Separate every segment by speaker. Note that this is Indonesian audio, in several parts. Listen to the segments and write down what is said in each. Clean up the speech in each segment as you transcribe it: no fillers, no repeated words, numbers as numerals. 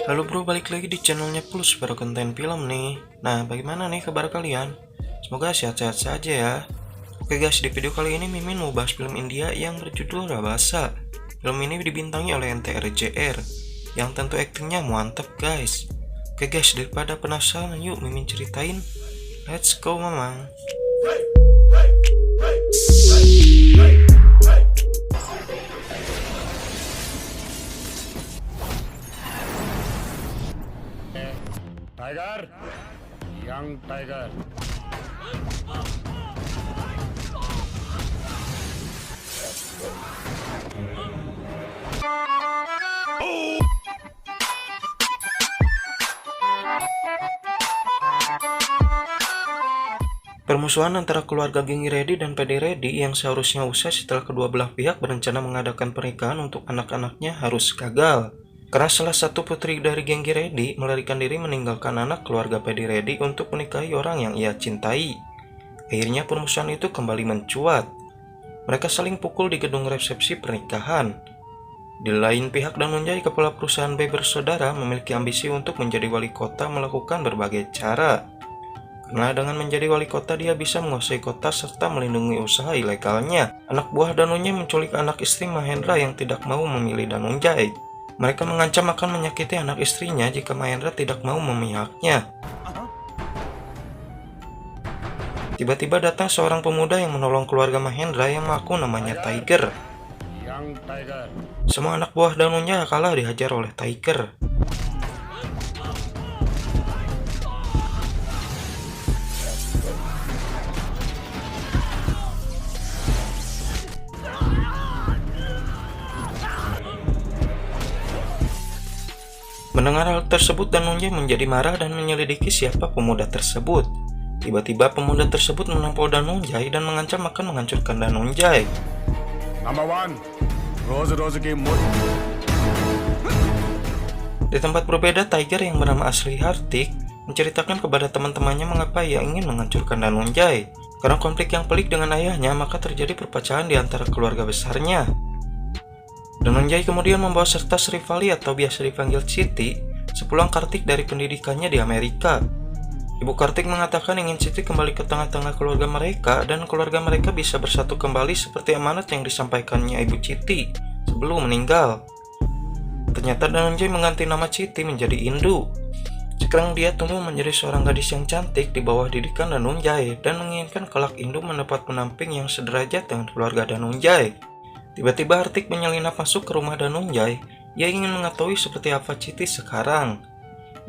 Speaker 1: Halo bro, balik lagi di channelnya Plus pada konten film nih. Nah, bagaimana nih kabar kalian? Semoga sehat-sehat saja ya. Oke guys, di video kali ini Mimin mau bahas film India yang berjudul Rabasa. Film ini dibintangi oleh NTRJR, yang tentu aktingnya mantap guys. Oke guys, daripada penasaran, yuk Mimin ceritain. Let's go mamang.
Speaker 2: Tiger, young tiger.
Speaker 1: Permusuhan antara keluarga Gengi Reddy dan PD Reddy yang seharusnya usai setelah kedua belah pihak berencana mengadakan pernikahan untuk anak-anaknya harus gagal. Karena salah satu putri dari Gengi Reddy melarikan diri meninggalkan anak keluarga PD Reddy untuk menikahi orang yang ia cintai. Akhirnya permusuhan itu kembali mencuat. Mereka saling pukul di gedung resepsi pernikahan. Di lain pihak, Danunjai, kepala perusahaan B bersaudara, memiliki ambisi untuk menjadi wali kota melakukan berbagai cara. Karena dengan menjadi wali kota dia bisa menguasai kota serta melindungi usaha ilegalnya. Anak buah Danunjai menculik anak istri Mahendra yang tidak mau memilih Danunjai. Mereka mengancam akan menyakiti anak istrinya jika Mahendra tidak mau memihaknya. Tiba-tiba datang seorang pemuda yang menolong keluarga Mahendra yang mengaku namanya Tiger.
Speaker 2: Young tiger.
Speaker 1: Semua anak buah Danunjai kalah dihajar oleh Tiger. Mendengar hal tersebut, Danunjai menjadi marah dan menyelidiki siapa pemuda tersebut. Tiba-tiba pemuda tersebut menampol Danunjai dan mengancam akan menghancurkan Danunjai.
Speaker 2: Number one, रोज की मुठ.
Speaker 1: Di tempat berbeda, Tiger yang bernama asli Hartik menceritakan kepada teman-temannya mengapa ia ingin menghancurkan Danunjai. Karena konflik yang pelik dengan ayahnya, maka terjadi perpecahan di antara keluarga besarnya. Danunjai kemudian membawa serta Srivali atau biasa dipanggil Chiti sepulang Kartik dari pendidikannya di Amerika. Ibu Kartik mengatakan ingin Chiti kembali ke tengah-tengah keluarga mereka dan keluarga mereka bisa bersatu kembali seperti amanat yang disampaikannya Ibu Chiti sebelum meninggal. Ternyata Danunjai mengganti nama Chiti menjadi Indu. Sekarang dia tumbuh menjadi seorang gadis yang cantik di bawah didikan Danunjai dan menginginkan kelak Indu mendapat penamping yang sederajat dengan keluarga Danunjai. Tiba-tiba Hartik menyelinap masuk ke rumah Danunjai. Ia ingin mengetahui seperti apa Chiti sekarang.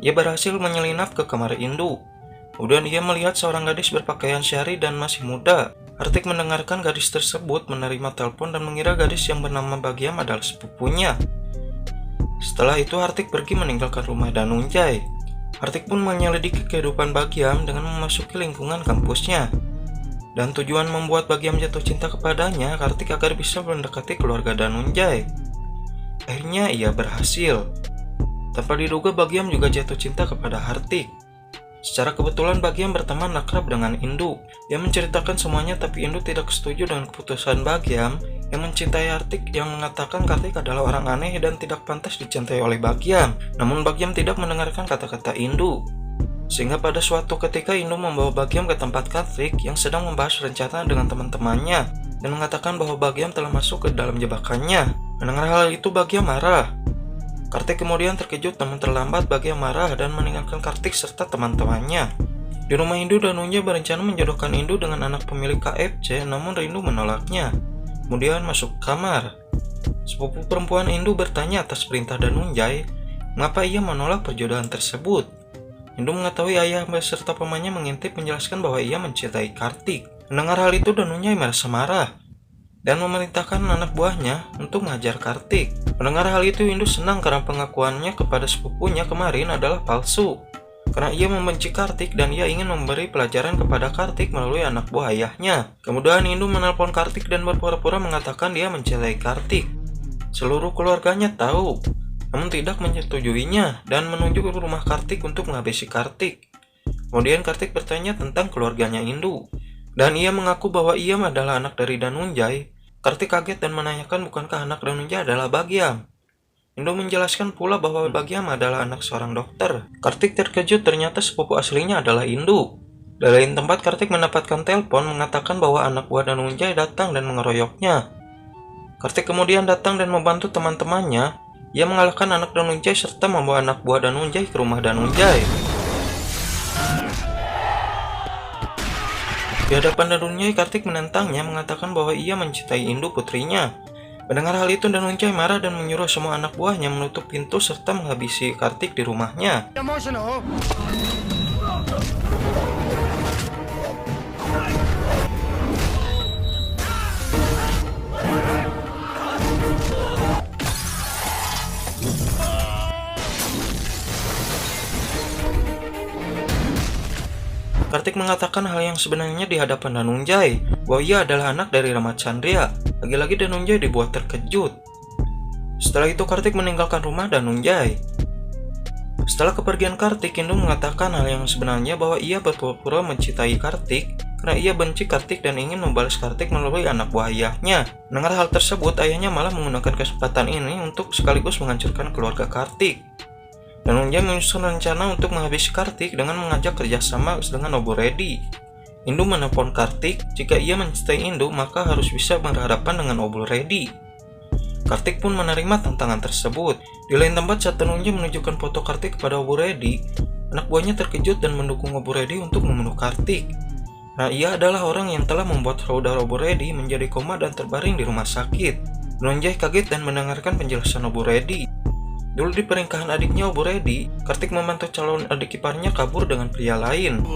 Speaker 1: Ia berhasil menyelinap ke kamar Indu. Kemudian ia melihat seorang gadis berpakaian syari dan masih muda. Hartik mendengarkan gadis tersebut menerima telepon dan mengira gadis yang bernama Bagiam adalah sepupunya. Setelah itu Hartik pergi meninggalkan rumah Danunjai. Hartik pun menyelidiki kehidupan Bagiam dengan memasuki lingkungan kampusnya. Dan tujuan membuat Bagiam jatuh cinta kepadanya, Hartik agar bisa mendekati keluarga Danunjai. Akhirnya ia berhasil. Tanpa diduga Bagiam juga jatuh cinta kepada Hartik. Secara kebetulan Bagiam berteman akrab dengan Indu. Dia menceritakan semuanya, tapi Indu tidak setuju dengan keputusan Bagiam yang mencintai Hartik, yang mengatakan Hartik adalah orang aneh dan tidak pantas dicintai oleh Bagiam. Namun Bagiam tidak mendengarkan kata-kata Indu. Sehingga pada suatu ketika Indu membawa Bagiam ke tempat Kartik yang sedang membahas rencana dengan teman-temannya dan mengatakan bahwa Bagiam telah masuk ke dalam jebakannya. Mendengar hal itu Bagiam marah. Kartik kemudian terkejut, namun terlambat Bagiam marah dan meninggalkan Kartik serta teman-temannya. Di rumah Indu, Danunjai berencana menjodohkan Indu dengan anak pemilik KFC, namun Indu menolaknya. Kemudian masuk kamar. Sepupu perempuan Indu bertanya atas perintah Danunjai, mengapa ia menolak perjodohan tersebut. Indu mengetahui ayah beserta pamannya mengintip menjelaskan bahwa ia mencintai Kartik. Mendengar hal itu Danunjai merasa marah dan memerintahkan anak buahnya untuk mengajar Kartik. Mendengar hal itu Indu senang karena pengakuannya kepada sepupunya kemarin adalah palsu. Karena ia membenci Kartik dan ia ingin memberi pelajaran kepada Kartik melalui anak buah ayahnya. Kemudian Indu menelpon Kartik dan berpura-pura mengatakan dia mencintai Kartik. Seluruh keluarganya tahu, namun tidak menyetujuinya dan menuju ke rumah Kartik untuk menghabisi Kartik. Kemudian Kartik bertanya tentang keluarganya Indu, dan ia mengaku bahwa ia adalah anak dari Danunjai. Kartik kaget dan menanyakan bukankah anak Danunjai adalah Bagiam. Indo menjelaskan pula bahwa Bagyam adalah anak seorang dokter. Kartik terkejut ternyata sepupu aslinya adalah Indu. Dari lain tempat, Kartik mendapatkan telepon mengatakan bahwa anak buah Danunjay datang dan mengeroyoknya. Kartik kemudian datang dan membantu teman-temannya. Ia mengalahkan anak Danunjay serta membawa anak buah Danunjay ke rumah Danunjay. Di hadapan Danunjay, Kartik menentangnya mengatakan bahwa ia mencintai Indu putrinya. Mendengar hal itu, Danunjay marah dan menyuruh semua anak buahnya menutup pintu serta menghabisi Kartik di rumahnya. Kartik mengatakan hal yang sebenarnya di hadapan Danunjay, bahwa ia adalah anak dari Ramachandra. Lagi-lagi Danunjay dibuat terkejut. Setelah itu Kartik meninggalkan rumah Danunjay. Setelah kepergian Kartik, Indu mengatakan hal yang sebenarnya bahwa ia berpura-pura mencintai Kartik karena ia benci Kartik dan ingin membalas Kartik melalui anak buah ayahnya. Mendengar hal tersebut, ayahnya malah menggunakan kesempatan ini untuk sekaligus menghancurkan keluarga Kartik. Danunjay menyusun rencana untuk menghabisi Kartik dengan mengajak kerjasama dengan Obu Reddy. Indu menelpon Kartik, jika ia mencintai Indu maka harus bisa berhadapan dengan Obu Reddy. Kartik pun menerima tantangan tersebut. Di lain tempat, saat Danunjay menunjukkan foto Kartik kepada Obu Reddy, anak buahnya terkejut dan mendukung Obu Reddy untuk membunuh Kartik. Nah, ia adalah orang yang telah membuat saudara Obu Reddy menjadi koma dan terbaring di rumah sakit. Danunjay kaget dan mendengarkan penjelasan Obu Reddy. Dulu di pernikahan adiknya Obu Reddy, Kartik membantu calon adik iparnya kabur dengan pria lain.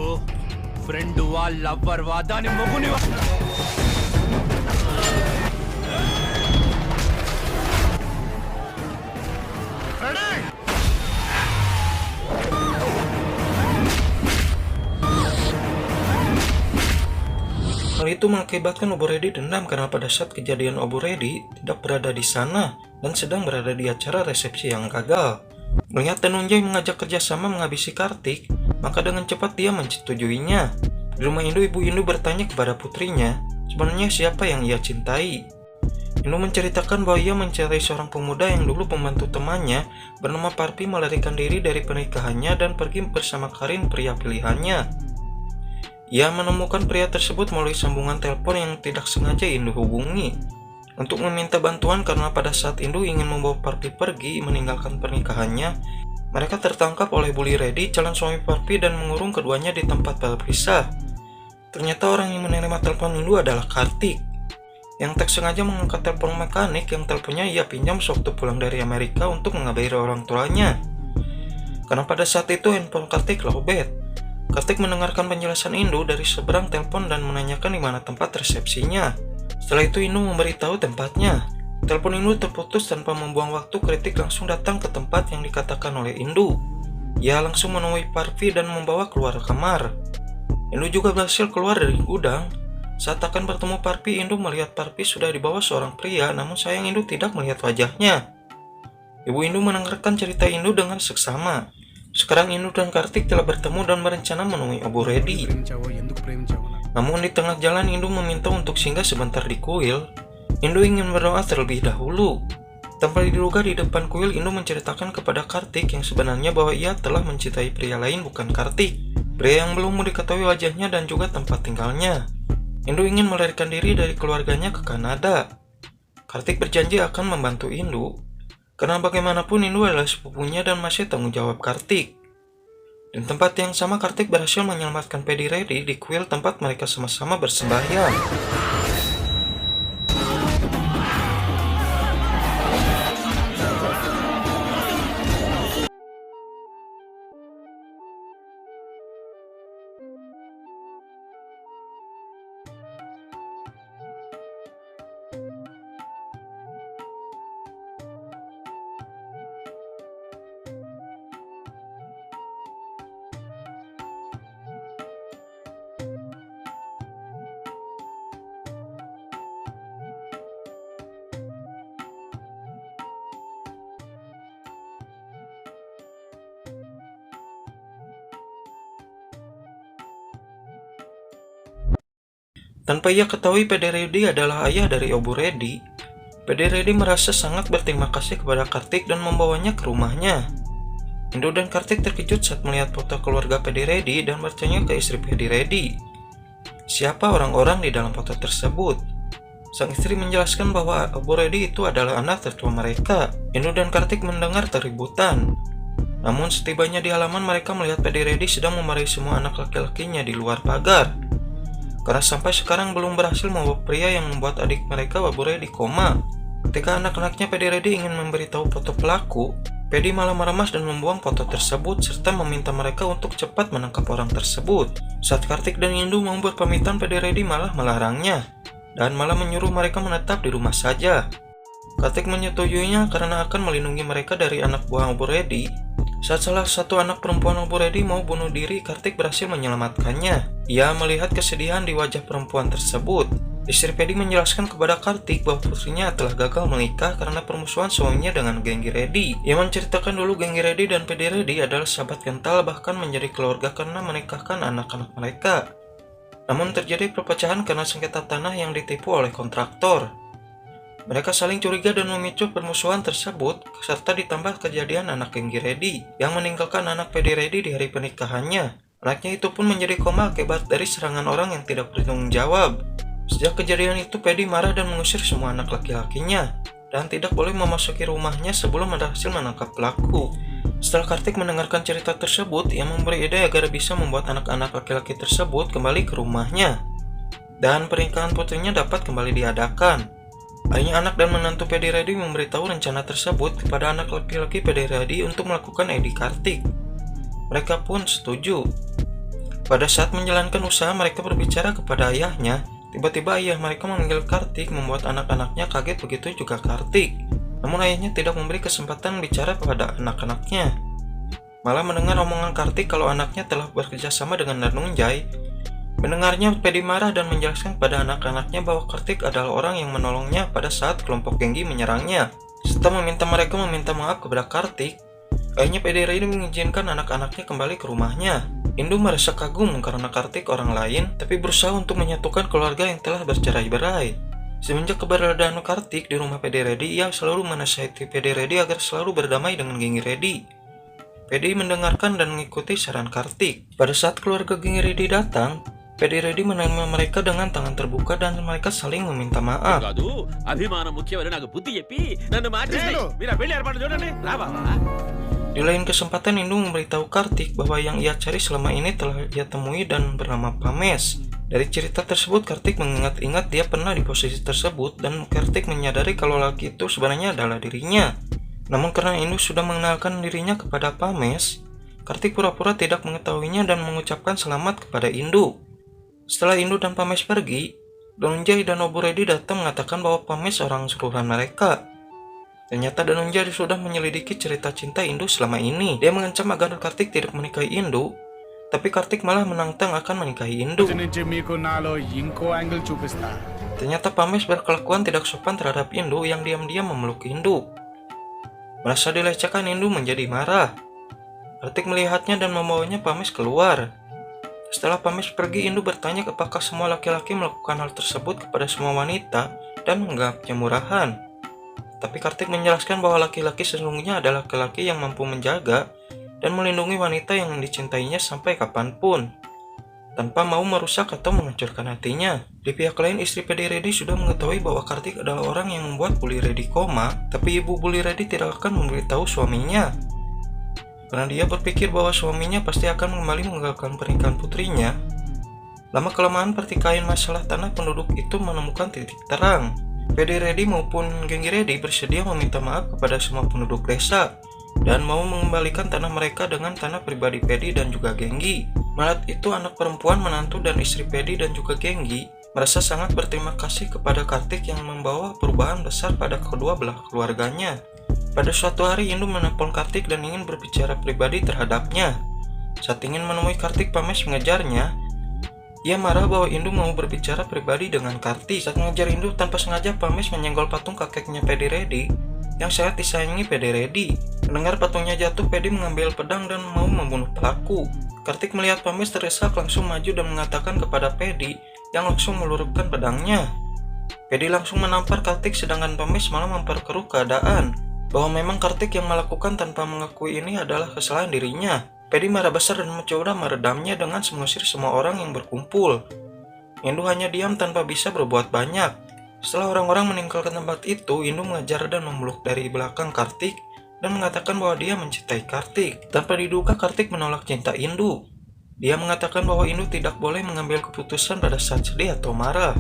Speaker 1: Hal itu mengakibatkan Obu Reddy dendam karena pada saat kejadian Obu Reddy tidak berada di sana dan sedang berada di acara resepsi yang gagal. Melihat Danunjay mengajak kerjasama menghabisi Kartik, maka dengan cepat dia menyetujuinya. Di rumah Indu, ibu Indu bertanya kepada putrinya, sebenarnya siapa yang ia cintai. Indu menceritakan bahwa ia mencari seorang pemuda yang dulu membantu temannya bernama Parpi melarikan diri dari pernikahannya dan pergi bersama Karin, pria pilihannya. Ia menemukan pria tersebut melalui sambungan telepon yang tidak sengaja Indu hubungi untuk meminta bantuan karena pada saat Indu ingin membawa Parpi pergi meninggalkan pernikahannya, mereka tertangkap oleh Bully Reddy, calon suami Parpi, dan mengurung keduanya di tempat terpisah. Ternyata orang yang menerima telepon Indu adalah Kartik, yang tak sengaja mengangkat telepon mekanik yang teleponnya ia pinjam sewaktu pulang dari Amerika untuk mengabari orang tuanya. Karena pada saat itu handphone Kartik lowbat. Kartik mendengarkan penjelasan Indu dari seberang telepon dan menanyakan di mana tempat resepsinya. Setelah itu Indu memberitahu tempatnya. Telepon Indu terputus tanpa membuang waktu. Kartik langsung datang ke tempat yang dikatakan oleh Indu. Ia langsung menemui Parvi dan membawa keluar kamar. Indu juga berhasil keluar dari gudang. Saat akan bertemu Parvi, Indu melihat Parvi sudah dibawa seorang pria, namun sayang Indu tidak melihat wajahnya. Ibu Indu mendengarkan cerita Indu dengan seksama. Sekarang Indu dan Kartik telah bertemu dan berencana menemui Obu Reddy. Namun di tengah jalan Indu meminta untuk singgah sebentar di kuil. Indu ingin berdoa terlebih dahulu. Tanpa diduga di depan kuil, Indu menceritakan kepada Kartik yang sebenarnya bahwa ia telah mencintai pria lain bukan Kartik. Pria yang belum diketahui wajahnya dan juga tempat tinggalnya. Indu ingin melarikan diri dari keluarganya ke Kanada. Kartik berjanji akan membantu Indu. Karena bagaimanapun Indu adalah sepupunya dan masih tanggung jawab Kartik. Di tempat yang sama, Kartik berhasil menyelamatkan Paddy Reddy di kuil tempat mereka sama-sama bersembahyang. Tanpa ia ketahui, Paddy Reddy adalah ayah dari Obu Reddy. Pedi Redi merasa sangat berterima kasih kepada Kartik dan membawanya ke rumahnya. Indu dan Kartik terkejut saat melihat foto keluarga Pedi Redi dan bertanya ke istri Pedi Redi, siapa orang-orang di dalam foto tersebut. Sang istri menjelaskan bahwa Abu Redi itu adalah anak tertua mereka. Indu dan Kartik mendengar keributan. Namun setibanya di halaman, mereka melihat Pedi Redi sedang memarahi semua anak laki-lakinya di luar pagar. Karena sampai sekarang belum berhasil membawa pria yang membuat adik mereka Abu Redi koma. Ketika anak-anaknya Pedi Redi ingin memberitahu foto pelaku, Pedi malah meremas dan membuang foto tersebut serta meminta mereka untuk cepat menangkap orang tersebut. Saat Kartik dan Indu mau berpamitan, Pedi Redi malah melarangnya dan malah menyuruh mereka menetap di rumah saja. Kartik menyetujuinya karena akan melindungi mereka dari anak buah Abu Redi. Saat salah satu anak perempuan Abu Redi mau bunuh diri, Kartik berhasil menyelamatkannya. Ia melihat kesedihan di wajah perempuan tersebut. Istri Pedi menjelaskan kepada Kartik bahwa putrinya telah gagal menikah karena permusuhan suaminya dengan Gengi Redi. Ia menceritakan dulu Gengi Redi dan Pedi Redi adalah sahabat kental, bahkan menjadi keluarga karena menikahkan anak-anak mereka. Namun terjadi perpecahan karena sengketa tanah yang ditipu oleh kontraktor. Mereka saling curiga dan memicu permusuhan tersebut, serta ditambah kejadian anak Gengi Redi yang meninggalkan anak Pedi Redi di hari pernikahannya. Anaknya itu pun menjadi koma akibat dari serangan orang yang tidak bertanggung jawab. Sejak kejadian itu, Pedi marah dan mengusir semua anak laki-lakinya dan tidak boleh memasuki rumahnya sebelum berhasil menangkap pelaku. Setelah Kartik mendengarkan cerita tersebut, ia memberi ide agar bisa membuat anak-anak laki-laki tersebut kembali ke rumahnya dan pernikahan putrinya dapat kembali diadakan. Akhirnya anak dan menantu Pedi Redi memberitahu rencana tersebut kepada anak laki-laki Pedi Redi untuk melakukan edi Kartik. Mereka pun setuju. Pada saat menjalankan usaha, mereka berbicara kepada ayahnya. Tiba-tiba ayah mereka memanggil Kartik, membuat anak-anaknya kaget, begitu juga Kartik. Namun ayahnya tidak memberi kesempatan bicara kepada anak-anaknya. Malah mendengar omongan Kartik kalau anaknya telah bekerja sama dengan Danunjay. Mendengarnya, Pedi marah dan menjelaskan kepada anak-anaknya bahwa Kartik adalah orang yang menolongnya pada saat kelompok Gengi menyerangnya, serta meminta mereka meminta maaf kepada Kartik. Akhirnya Pedi Redi mengizinkan anak-anaknya kembali ke rumahnya. Indu merasa kagum karena Kartik orang lain, tapi berusaha untuk menyatukan keluarga yang telah bercerai-berai. Semenjak keberadaan Kartik di rumah Pedi Redi, ia selalu menasihati Pedi Redi agar selalu berdamai dengan Gengi Redi. Pedi mendengarkan dan mengikuti saran Kartik. Pada saat keluarga Gengi Redi datang, Pedi Redi menerima mereka dengan tangan terbuka dan mereka saling meminta maaf.
Speaker 3: కాదు అభిమానం ముఖ్యమని నాకు బుద్ధి చెప్పి నన్ను మార్చేసి మీరు ఆ పెళ్లి ఏర్పాటు చూడండి రా బాబా.
Speaker 1: Di lain kesempatan, Indu memberitahu Kartik bahwa yang ia cari selama ini telah ia temui dan bernama Pames. Dari cerita tersebut, Kartik mengingat-ingat dia pernah di posisi tersebut dan Kartik menyadari kalau laki itu sebenarnya adalah dirinya. Namun karena Indu sudah mengenalkan dirinya kepada Pames, Kartik pura-pura tidak mengetahuinya dan mengucapkan selamat kepada Indu. Setelah Indu dan Pames pergi, Danunjay dan Abu Redi datang mengatakan bahwa Pames orang suruhan mereka. Ternyata Danunjay sudah menyelidiki cerita cinta Indu selama ini. Dia mengancam agar Kartik tidak menikahi Indu, tapi Kartik malah menantang akan menikahi Indu.
Speaker 2: నుంచి మీకు నాలో ఇంకో యాంగిల్ చూపిస్తా.
Speaker 1: Ternyata Pames berkelakuan tidak sopan terhadap Indu yang diam-diam memeluk Indu. Merasa dilecehkan, Indu menjadi marah. Kartik melihatnya dan membawanya Pames keluar. Setelah Pames pergi, Indu bertanya apakah semua laki-laki melakukan hal tersebut kepada semua wanita dan menganggapnya murahan. Tapi Kartik menjelaskan bahwa laki-laki sesungguhnya adalah laki-laki yang mampu menjaga dan melindungi wanita yang dicintainya sampai kapanpun, tanpa mau merusak atau menghancurkan hatinya. Di pihak lain, istri Pedi Redi sudah mengetahui bahwa Kartik adalah orang yang membuat Bully Redi koma, tapi ibu Bully Redi tidak akan memberitahu suaminya. Karena dia berpikir bahwa suaminya pasti akan kembali menggagalkan pernikahan putrinya. Lama-kelamaan pertikaian masalah tanah penduduk itu menemukan titik terang. Pedi Redi maupun Gengi Redi bersedia meminta maaf kepada semua penduduk desa dan mau mengembalikan tanah mereka dengan tanah pribadi Pedi dan juga Gengi. Malam itu anak perempuan, menantu dan istri Pedi dan juga Gengi merasa sangat berterima kasih kepada Kartik yang membawa perubahan besar pada kedua belah keluarganya. Pada suatu hari, Indu menelpon Kartik dan ingin berbicara pribadi terhadapnya. Saat ingin menemui Kartik, Pames mengejarnya. Ia marah bahwa Indu mau berbicara pribadi dengan Kartik. Saat mengejar Indu, tanpa sengaja Pames menyenggol patung kakeknya Pedi Redi yang sangat disayangi Pedi Redi. Mendengar patungnya jatuh, Pedi mengambil pedang dan mau membunuh pelaku. Kartik melihat Pames terdesak, langsung maju dan mengatakan kepada Pedi yang langsung meluruskan pedangnya. Pedi langsung menampar Kartik sedangkan Pamis malah memperkeruh keadaan bahwa memang Kartik yang melakukan tanpa mengakui ini adalah kesalahan dirinya. Pedi marah besar dan mencoba meredamnya dengan mengusir semua orang yang berkumpul. Indu hanya diam tanpa bisa berbuat banyak. Setelah orang-orang meninggalkan tempat itu, Indu mengejar dan memeluk dari belakang Kartik dan mengatakan bahwa dia mencintai Kartik. Tanpa diduga, Kartik menolak cinta Indu. Dia mengatakan bahwa Indu tidak boleh mengambil keputusan pada saat sedih atau marah.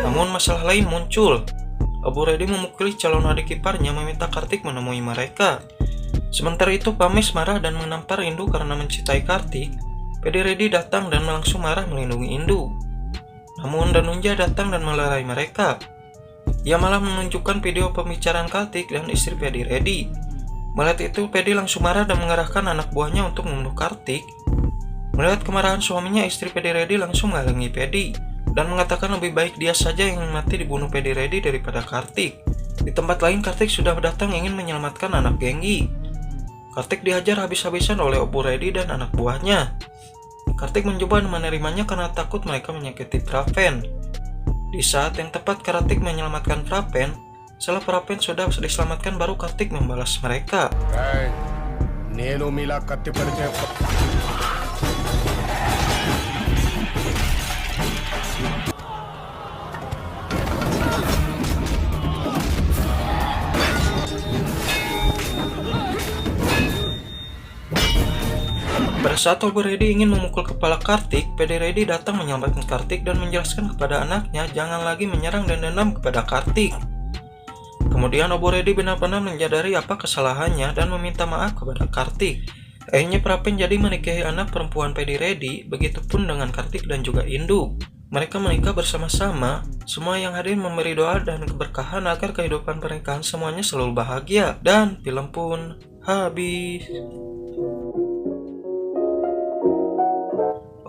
Speaker 1: Namun masalah lain muncul. Abu Redi memukuli calon adik iparnya meminta Kartik menemui mereka. Sementara itu Pamis marah dan menampar Indu karena mencintai Kartik. Pedi Redi datang dan langsung marah melindungi Indu. Namun Danunjay datang dan melerai mereka. Ia malah menunjukkan video pembicaraan Kartik dan istri Pedi Redi. Melihat itu Pedi langsung marah dan mengerahkan anak buahnya untuk membunuh Kartik. Melihat kemarahan suaminya, istri Pedi Redi langsung menghalangi Pedi dan mengatakan lebih baik dia saja yang mati dibunuh Pedi Redi daripada Kartik. Di tempat lain Kartik sudah datang ingin menyelamatkan anak Genggi. Kartik dihajar habis-habisan oleh Abu Redi dan anak buahnya. Kartik mencoba menerimanya karena takut mereka menyakiti Praven. Di saat yang tepat Kartik menyelamatkan Praven, setelah Praven sudah diselamatkan baru Kartik membalas mereka.
Speaker 2: నేను మీలా కత్తి పడితే
Speaker 1: Pada saat Abu Redi ingin memukul kepala Kartik, Pedi Redi datang menyelamatkan Kartik dan menjelaskan kepada anaknya jangan lagi menyerang dan dendam kepada Kartik. Kemudian Abu Redi benar-benar menyadari apa kesalahannya dan meminta maaf kepada Kartik. Akhirnya Praven jadi menikahi anak perempuan Pedi Redi, begitupun dengan Kartik dan juga Indu. Mereka menikah bersama-sama, semua yang hadir memberi doa dan keberkahan agar kehidupan pernikahan semuanya selalu bahagia. Dan film pun habis.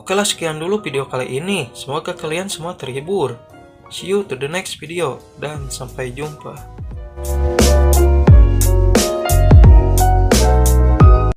Speaker 1: Oke lah, sekian dulu video kali ini. Semoga kalian semua terhibur. See you to the next video dan sampai jumpa.